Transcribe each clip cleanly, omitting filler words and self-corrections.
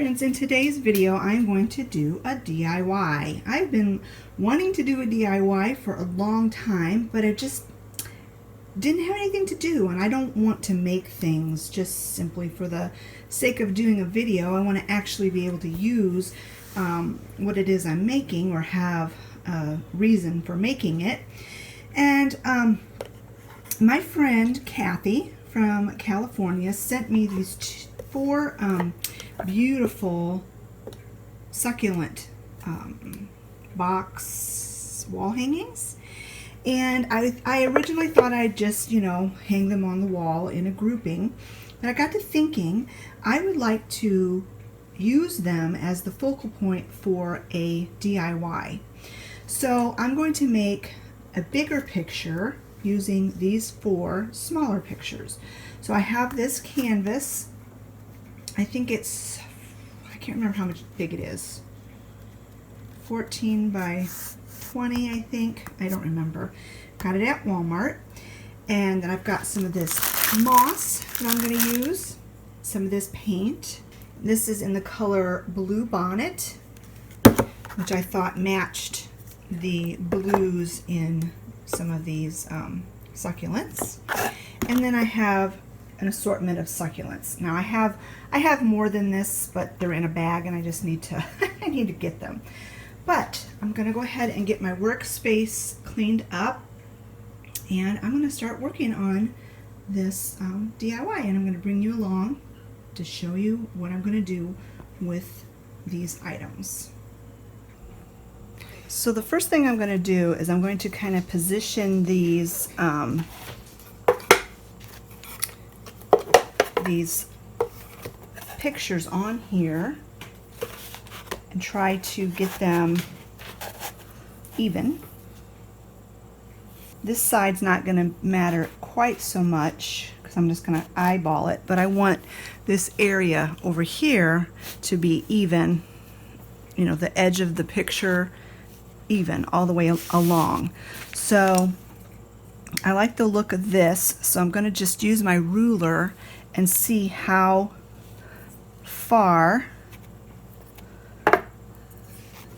friends, in today's video I'm going to do a DIY. I've been wanting to do a DIY for a long time, but I just didn't have anything to do, and I don't want to make things just simply for the sake of doing a video. I want to actually be able to use what it is I'm making, or have a reason for making it. And my friend Kathy from California sent me these four beautiful succulent box wall hangings, and I originally thought I'd just, you know, hang them on the wall in a grouping, but I got to thinking I would like to use them as the focal point for a DIY. So I'm going to make a bigger picture using these four smaller pictures. So I have this canvas. I think it's, I can't remember how much big it is. 14 by 20, I think. I don't remember. Got it at Walmart. And then I've got some of this moss that I'm going to use. Some of this paint. This is in the color Blue Bonnet, which I thought matched the blues in some of these succulents. And then I have an assortment of succulents. Now I have more than this, but they're in a bag and I just need to I need to get them. But I'm going to go ahead and get my workspace cleaned up, and I'm going to start working on this DIY, and I'm going to bring you along to show you what I'm going to do with these items. So the first thing I'm going to do is I'm going to kind of position these pictures on here and try to get them even. This side's not going to matter quite so much because I'm just going to eyeball it, but I want this area over here to be even, you know, the edge of the picture even all the way along. So I like the look of this, so I'm going to just use my ruler and see how far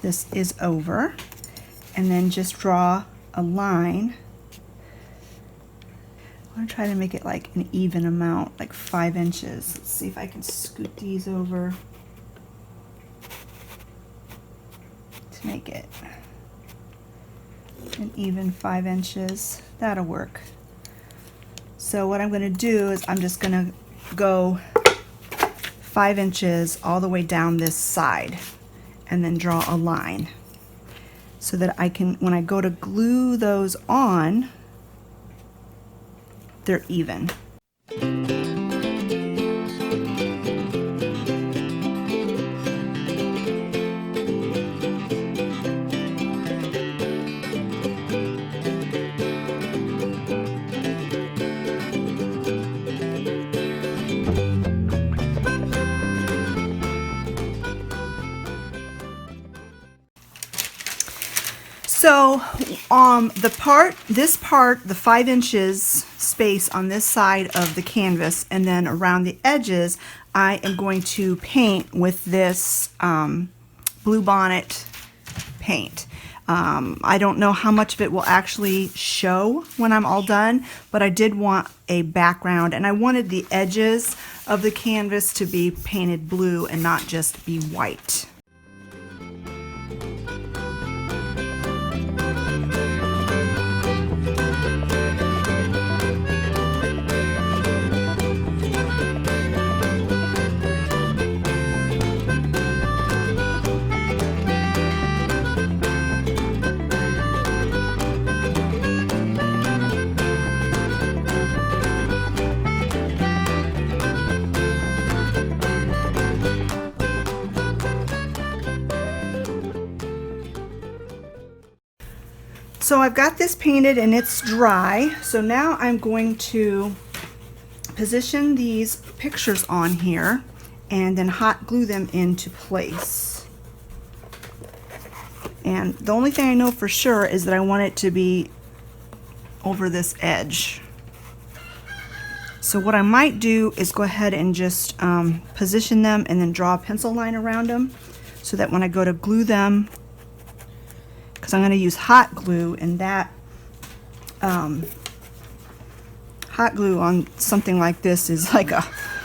this is over, and then just draw a line. I want to try to make it like an even amount, like 5 inches. Let's see if I can scoot these over to make it an even 5 inches. That'll work. So what I'm going to do is I'm just going to go 5 inches all the way down this side and then draw a line so that I can, when I go to glue those on, they're even. So this part, the 5 inches space on this side of the canvas, and then around the edges, I am going to paint with this Blue Bonnet paint. I don't know how much of it will actually show when I'm all done, but I did want a background, and I wanted the edges of the canvas to be painted blue and not just be white. So I've got this painted and it's dry. So now I'm going to position these pictures on here and then hot glue them into place. And the only thing I know for sure is that I want it to be over this edge. So what I might do is go ahead and just position them and then draw a pencil line around them so that when I go to glue them, because I'm going to use hot glue, and that hot glue on something like this is like a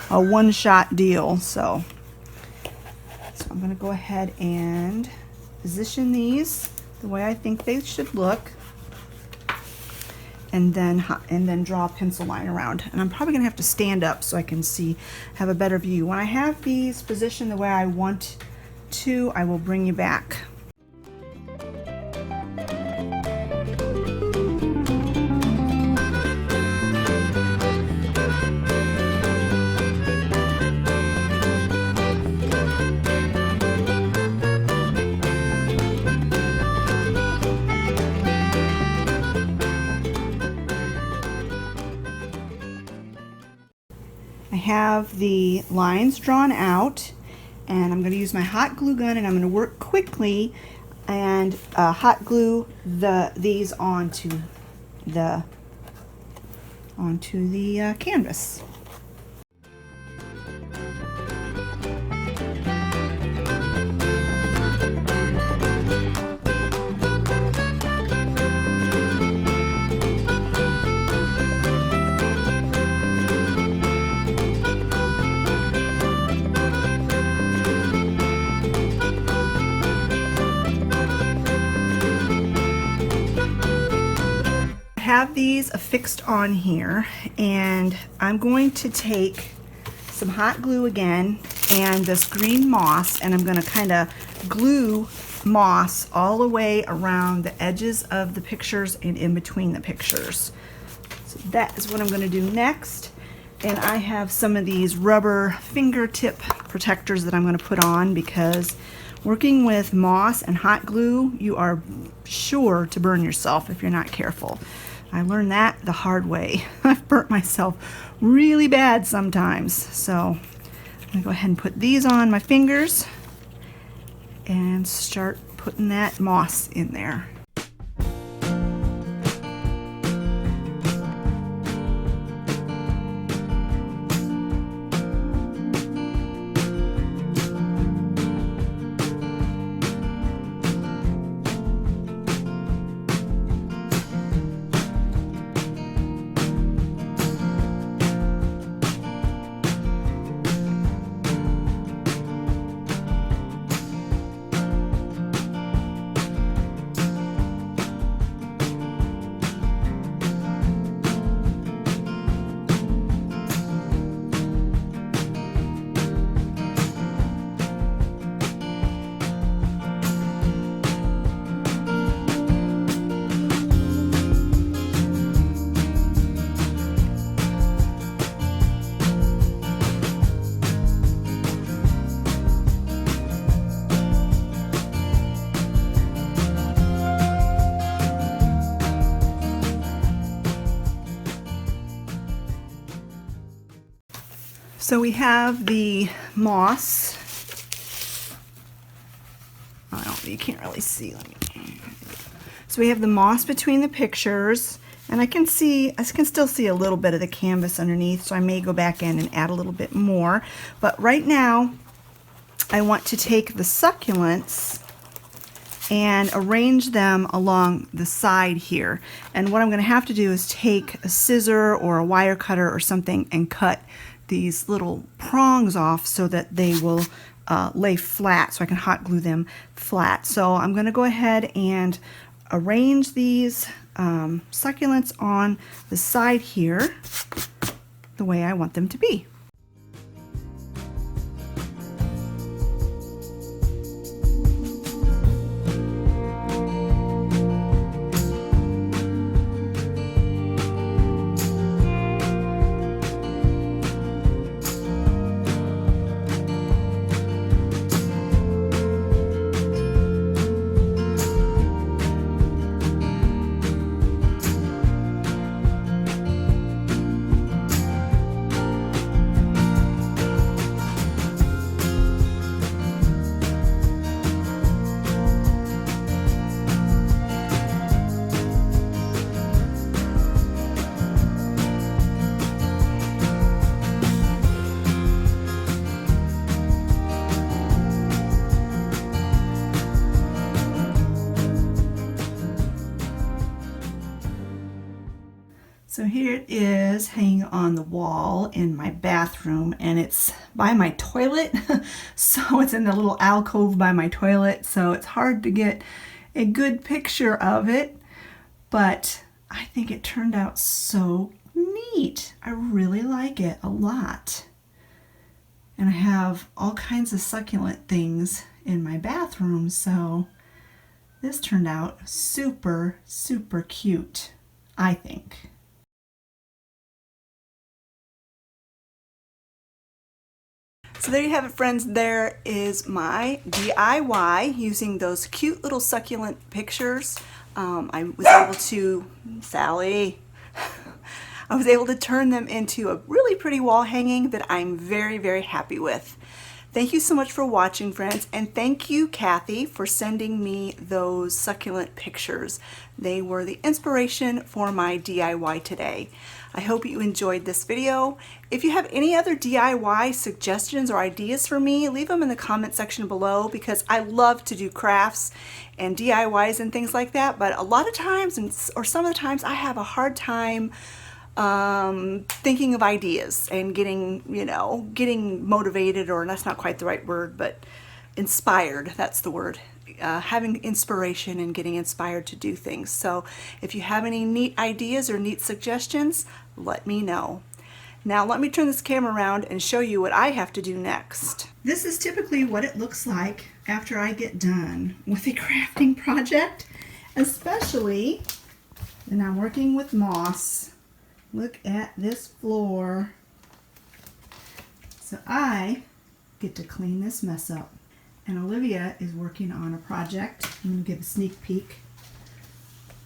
one-shot deal. So I'm going to go ahead and position these the way I think they should look, and then draw a pencil line around. And I'm probably going to have to stand up so I can have a better view. When I have these positioned the way I want to, I will bring you back. I have the lines drawn out, and I'm going to use my hot glue gun, and I'm going to work quickly and hot glue these onto the canvas. Have these affixed on here, and I'm going to take some hot glue again and this green moss, and I'm going to kind of glue moss all the way around the edges of the pictures and in between the pictures. So that is what I'm going to do next. And I have some of these rubber fingertip protectors that I'm going to put on, because working with moss and hot glue, you are sure to burn yourself if you're not careful. I learned that the hard way. I've burnt myself really bad sometimes. So I'm going to go ahead and put these on my fingers and start putting that moss in there. So we have the moss. You can't really see. So we have the moss between the pictures, and I can still see a little bit of the canvas underneath, so I may go back in and add a little bit more. But right now, I want to take the succulents and arrange them along the side here. And what I'm going to have to do is take a scissor or a wire cutter or something and cut these little prongs off so that they will lay flat, so I can hot glue them flat. So I'm going to go ahead and arrange these succulents on the side here the way I want them to be. So here it is hanging on the wall in my bathroom, and it's by my toilet. So it's in the little alcove by my toilet, so it's hard to get a good picture of it, but I think it turned out so neat. I really like it a lot. And I have all kinds of succulent things in my bathroom, so this turned out super, super cute, I think. So there you have it, friends. There is my DIY using those cute little succulent pictures. I was able to, Sally, I was able to turn them into a really pretty wall hanging that I'm very, very happy with. Thank you so much for watching, friends, and thank you, Kathy, for sending me those succulent pictures. They were the inspiration for my DIY today. I hope you enjoyed this video. If you have any other DIY suggestions or ideas for me, leave them in the comment section below, because I love to do crafts and DIYs and things like that, but a lot of times, or some of the times, I have a hard time thinking of ideas and getting motivated, or that's not quite the right word, but inspired, that's the word. Having inspiration and getting inspired to do things. So if you have any neat ideas or neat suggestions, let me know. Now let me turn this camera around and show you what I have to do next. This is typically what it looks like after I get done with a crafting project, especially when I'm working with moss. Look at this floor. So I get to clean this mess up. And Olivia is working on a project. I'm going to give a sneak peek.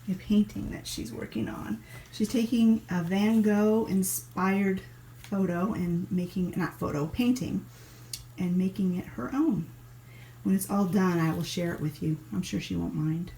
A painting that she's working on. She's taking a Van Gogh inspired photo and painting, and making it her own. When it's all done, I will share it with you. I'm sure she won't mind.